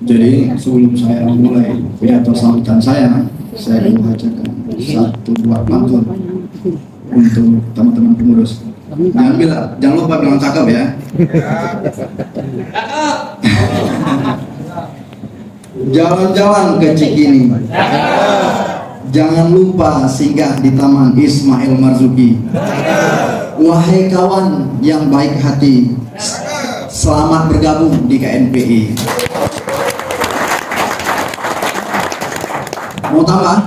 Jadi sebelum saya mulai pidato sambutan saya membacakan satu buah pantun untuk teman-teman pengurus. Jangan lupa bilang cakep ya. Jalan-jalan ke Cikini, jangan lupa singgah di Taman Ismail Marzuki. Wahai kawan yang baik hati, selamat bergabung di KNPI. Mau tambah?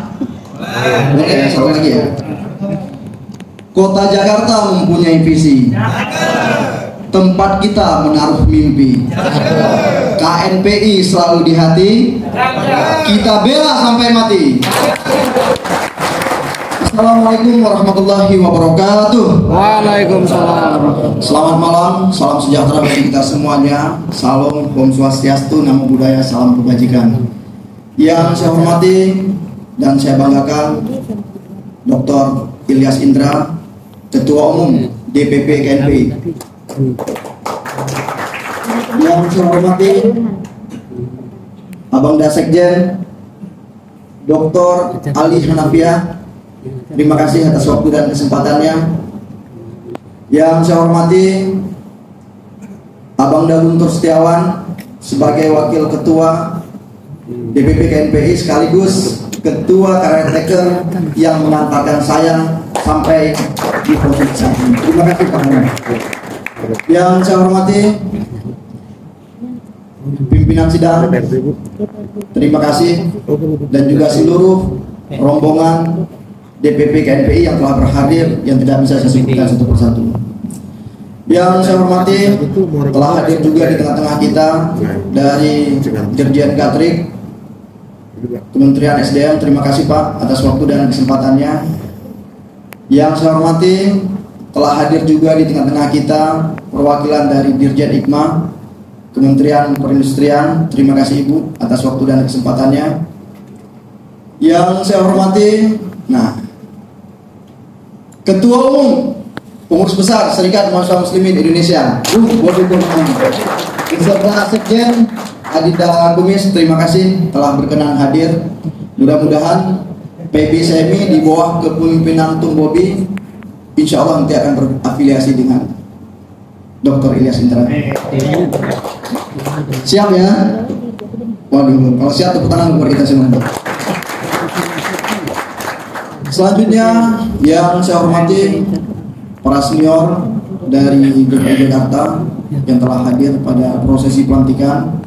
Boleh ya, satu lagi ya. Kota Jakarta mempunyai visi, tempat kita menaruh mimpi. KNPI selalu di hati, kita bela sampai mati. Assalamualaikum warahmatullahi wabarakatuh. Waalaikumsalam. Selamat malam, salam sejahtera bagi kita semuanya. Salam, Om Swastiastu, Namo Buddhaya, salam kebajikan. Yang saya hormati dan saya banggakan Dr. Ilyas Indra, Ketua Umum DPP KNPI. Yang saya hormati Abang Dasekjen Dr. Ali Hanafiah, terima kasih atas waktu dan kesempatannya. Yang saya hormati Abang Guntur Setiawan sebagai Wakil Ketua DPP KNPI sekaligus Ketua Caretaker yang mengantarkan saya sampai di posisi ini. Terima kasih Pak. Yang saya hormati pimpinan sidang, terima kasih, dan juga seluruh rombongan DPP KNPI yang telah berhadir, yang tidak bisa saya sebutkan satu persatu. Yang saya hormati, telah hadir juga di tengah-tengah kita dari Dirjen Gatrik Kementerian SDM, terima kasih Pak atas waktu dan kesempatannya. Yang saya hormati, telah hadir juga di tengah-tengah kita perwakilan dari Dirjen Hikmah Kementerian Perindustrian, terima kasih Ibu atas waktu dan kesempatannya. Yang saya hormati, Ketua Umum Pengurus Besar Serikat Mahasiswa Muslimin Indonesia, beserta Sekjen Adinda Kumis, terima kasih telah berkenan hadir. Mudah-mudahan PB SMI di bawah kepemimpinan Tung Bobi insya Allah nanti akan berafiliasi dengan Dr. Ilyas Indra. Siap ya? Waduh, kalau siap tepuk tangan buat kita semua. Selanjutnya yang saya hormati para senior dari DPI Jakarta yang telah hadir pada prosesi pelantikan,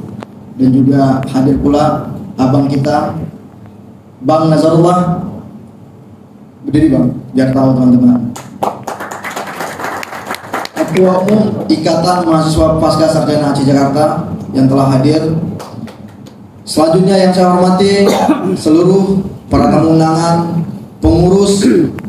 dan juga hadir pula abang kita Bang Nazarullah. Berdiri Bang, biar tahu teman-teman. Ketua Umum Ikatan Mahasiswa Pasca Sarjana Aceh Jakarta yang telah hadir. Selanjutnya yang saya hormati seluruh para tamu undangan, pengurus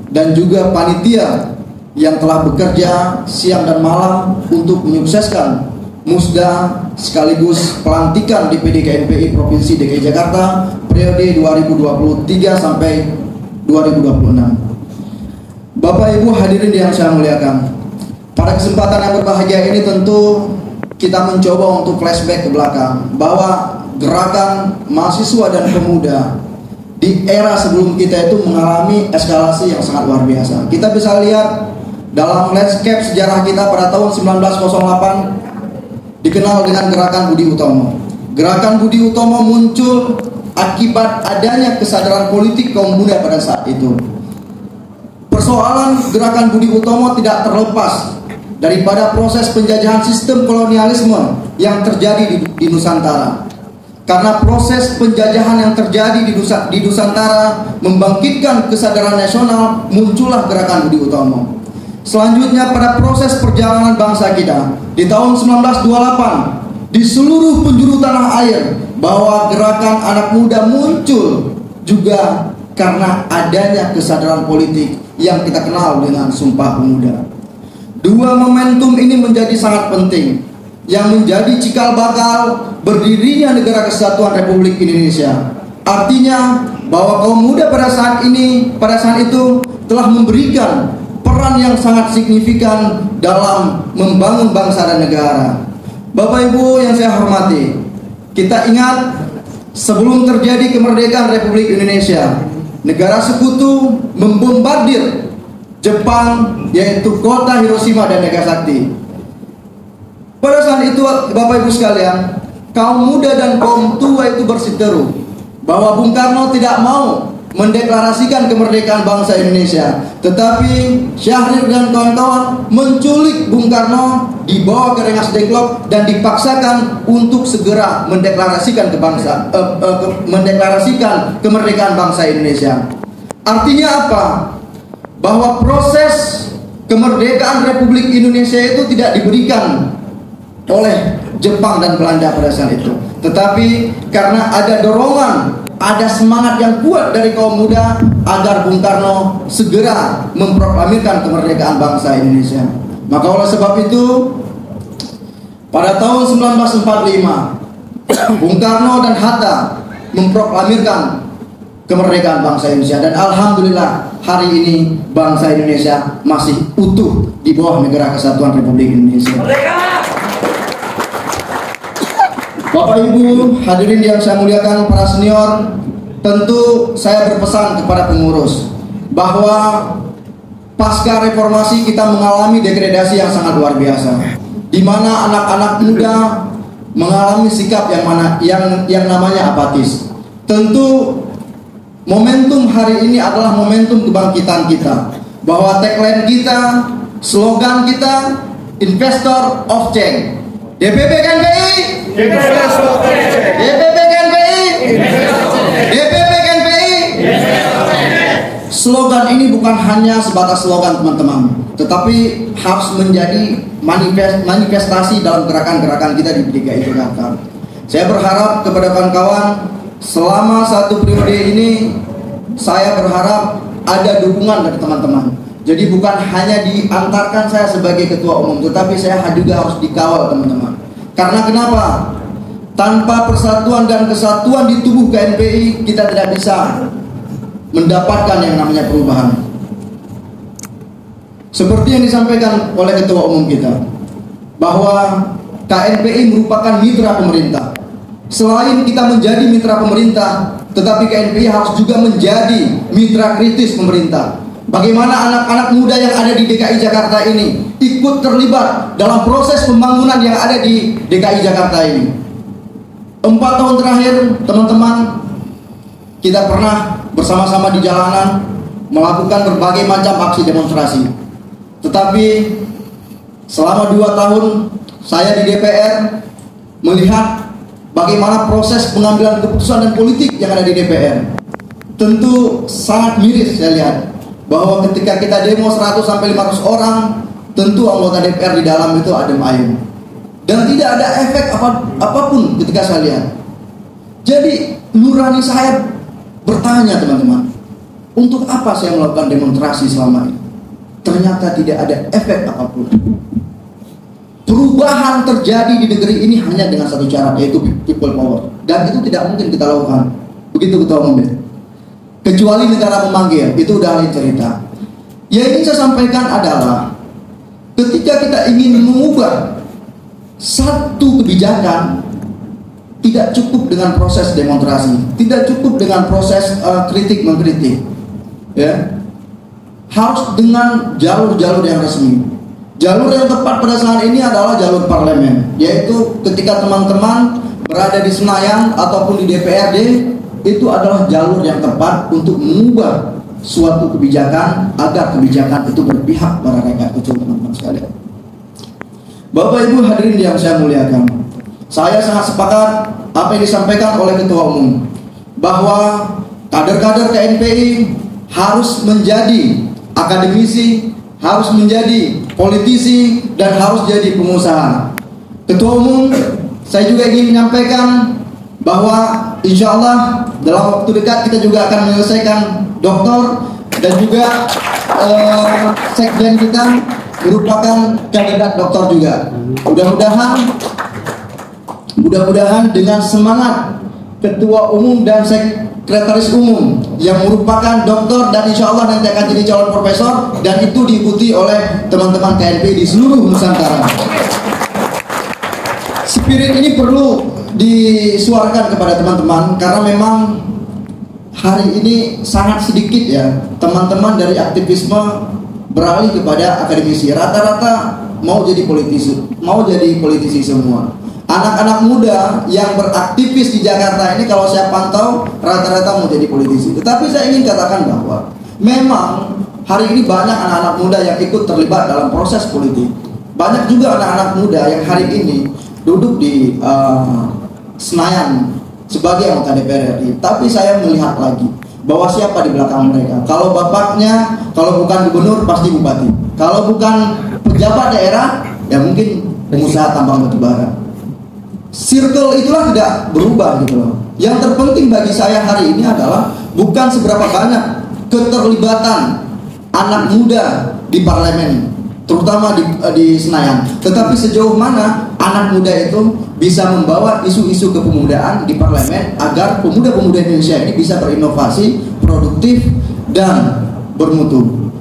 dan juga panitia yang telah bekerja siang dan malam untuk menyukseskan musda sekaligus pelantikan DPD KNPI Provinsi DKI Jakarta periode 2023 sampai 2026. Bapak Ibu hadirin yang saya muliakan, pada kesempatan yang berbahagia ini tentu kita mencoba untuk flashback ke belakang bahwa gerakan mahasiswa dan pemuda di era sebelum kita itu mengalami eskalasi yang sangat luar biasa. Kita bisa lihat dalam landscape sejarah kita pada tahun 1908 dikenal dengan Gerakan Budi Utomo. Gerakan Budi Utomo muncul akibat adanya kesadaran politik kaum muda pada saat itu. Persoalan Gerakan Budi Utomo tidak terlepas daripada proses penjajahan sistem kolonialisme yang terjadi di Nusantara. Karena proses penjajahan yang terjadi di Nusantara membangkitkan kesadaran nasional, muncullah Gerakan Budi Utomo. Selanjutnya pada proses perjalanan bangsa kita di tahun 1928 di seluruh penjuru tanah air, bahwa gerakan anak muda muncul juga karena adanya kesadaran politik yang kita kenal dengan Sumpah Pemuda. Dua momentum ini menjadi sangat penting yang menjadi cikal bakal berdirinya Negara Kesatuan Republik Indonesia. Artinya bahwa kaum muda pada saat itu telah memberikan peran yang sangat signifikan dalam membangun bangsa dan negara. Bapak Ibu yang saya hormati, kita ingat sebelum terjadi kemerdekaan Republik Indonesia, negara sekutu membombardir Jepang, yaitu kota Hiroshima dan Nagasaki. Pada saat itu, Bapak Ibu sekalian, kaum muda dan kaum tua itu berseteru bahwa Bung Karno tidak mau mendeklarasikan kemerdekaan bangsa Indonesia, tetapi Syahrir dan kawan-kawan menculik Bung Karno, dibawa ke Rengas Dengklok dan dipaksakan untuk segera mendeklarasikan mendeklarasikan kemerdekaan bangsa Indonesia. Artinya apa? Bahwa proses kemerdekaan Republik Indonesia itu tidak diberikan oleh Jepang dan Belanda pada saat itu, tetapi karena ada dorongan, ada semangat yang kuat dari kaum muda agar Bung Karno segera memproklamirkan kemerdekaan bangsa Indonesia. Maka oleh sebab itu, pada tahun 1945 Bung Karno dan Hatta memproklamirkan kemerdekaan bangsa Indonesia, dan alhamdulillah hari ini bangsa Indonesia masih utuh di bawah Negara Kesatuan Republik Indonesia. Bapak Ibu hadirin yang saya muliakan, para senior, tentu saya berpesan kepada pengurus bahwa pasca reformasi kita mengalami degradasi yang sangat luar biasa, di mana anak-anak muda mengalami sikap yang namanya apatis. Tentu momentum hari ini adalah momentum kebangkitan kita, bahwa tagline kita, slogan kita, Investor of Change. DPP KNPI, DPP KNPI, DPP KNPI. Slogan ini bukan hanya sebatas slogan teman-teman, tetapi harus menjadi manifestasi dalam gerakan-gerakan kita di DKI Jakarta. Saya berharap kepada kawan-kawan, selama satu periode ini saya berharap ada dukungan dari teman-teman. Jadi bukan hanya diantarkan saya sebagai ketua umum, tetapi saya juga harus dikawal teman-teman. Karena kenapa? Tanpa persatuan dan kesatuan di tubuh KNPI, kita tidak bisa mendapatkan yang namanya perubahan. Seperti yang disampaikan oleh ketua umum kita, bahwa KNPI merupakan mitra pemerintah. Selain kita menjadi mitra pemerintah, tetapi KNPI harus juga menjadi mitra kritis pemerintah. Bagaimana anak-anak muda yang ada di DKI Jakarta ini ikut terlibat dalam proses pembangunan yang ada di DKI Jakarta ini. 4 tahun terakhir, teman-teman, kita pernah bersama-sama di jalanan melakukan berbagai macam aksi demonstrasi. Tetapi selama 2 tahun saya di DPR melihat bagaimana proses pengambilan keputusan dan politik yang ada di DPR. Tentu sangat miris saya lihat, bahwa ketika kita demo 100 sampai 500 orang, tentu anggota DPR di dalam itu adem ayem, dan tidak ada efek apapun ketika saya lihat. Jadi nurani saya bertanya, teman-teman, untuk apa saya melakukan demonstrasi selama ini? Ternyata tidak ada efek apapun. Perubahan terjadi di negeri ini hanya dengan satu cara, yaitu people power, dan itu tidak mungkin kita lakukan. Begitu ketua umum, kecuali negara memanggil, itu udah lain cerita. Yang ingin saya sampaikan adalah, ketika kita ingin mengubah satu kebijakan, tidak cukup dengan proses demonstrasi, tidak cukup dengan proses kritik mengkritik, ya. Harus dengan jalur-jalur yang resmi. Jalur yang tepat pada saat ini adalah jalur parlemen, yaitu ketika teman-teman berada di Senayan ataupun di DPRD, itu adalah jalur yang tepat untuk mengubah suatu kebijakan agar kebijakan itu berpihak pada rakyat kecil, teman-teman sekalian. Bapak Ibu hadirin yang saya muliakan, saya sangat sepakat apa yang disampaikan oleh ketua umum, bahwa kader-kader KNPI harus menjadi akademisi, harus menjadi politisi, dan harus jadi pengusaha. Ketua umum, saya juga ingin menyampaikan bahwa insya Allah dalam waktu dekat kita juga akan menyelesaikan doktor, dan juga sekjen kita merupakan kandidat doktor juga. Mudah-mudahan dengan semangat ketua umum dan sekretaris umum yang merupakan doktor, dan insya Allah nanti akan jadi calon profesor, dan itu diikuti oleh teman-teman KNPI di seluruh Nusantara. Spirit ini perlu disuarakan kepada teman-teman karena memang hari ini sangat sedikit ya teman-teman dari aktivisme beralih kepada akademisi. Rata-rata mau jadi politisi semua. Anak-anak muda yang beraktivis di Jakarta ini kalau saya pantau rata-rata mau jadi politisi. Tetapi saya ingin katakan bahwa memang hari ini banyak anak-anak muda yang ikut terlibat dalam proses politik. Banyak juga anak-anak muda yang hari ini duduk di Senayan sebagai anggota DPR RI. Tapi saya melihat lagi bahwa siapa di belakang mereka. Kalau bapaknya, kalau bukan gubernur pasti bupati. Kalau bukan pejabat daerah, ya mungkin pengusaha tambang batubara. Circle itulah tidak berubah gitu loh. Yang terpenting bagi saya hari ini adalah bukan seberapa banyak keterlibatan anak muda di parlemen, terutama di Senayan, tetapi sejauh mana anak muda itu bisa membawa isu-isu kepemudaan di parlemen agar pemuda-pemuda Indonesia ini bisa berinovasi, produktif, dan bermutu.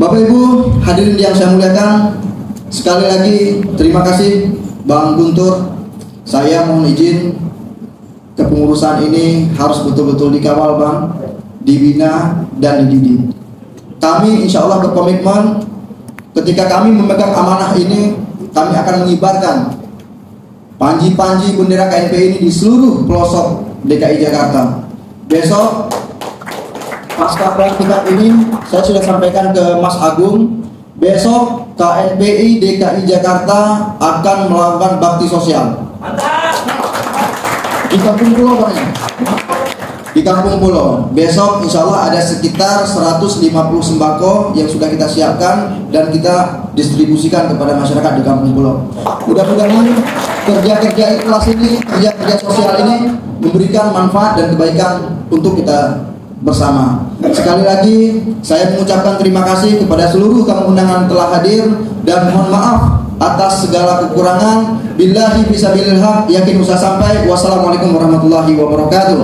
Bapak Ibu hadirin yang saya muliakan, sekali lagi terima kasih Bang Guntur. Saya mohon izin kepengurusan ini harus betul-betul dikawal Bang, dibina dan dididik. Kami insya Allah berkomitmen ketika kami memegang amanah ini, kami akan mengibarkan panji-panji bendera KNPI ini di seluruh pelosok DKI Jakarta. Besok pasca pelantikan ini saya sudah sampaikan ke Mas Agung, besok KNPI DKI Jakarta akan melakukan bakti sosial di Kampung Pulau banyak. Di Kampung Pulau besok insya Allah ada sekitar 150 sembako yang sudah kita siapkan dan kita distribusikan kepada masyarakat di Kampung Pulau. Mudah-mudahan kerja-kerja ikhlas ini, kerja-kerja sosial ini memberikan manfaat dan kebaikan untuk kita bersama. Sekali lagi saya mengucapkan terima kasih kepada seluruh tamu undangan telah hadir dan mohon maaf atas segala kekurangan. Billahi fisabilillah, yakin usah sampai. Wassalamualaikum warahmatullahi wabarakatuh.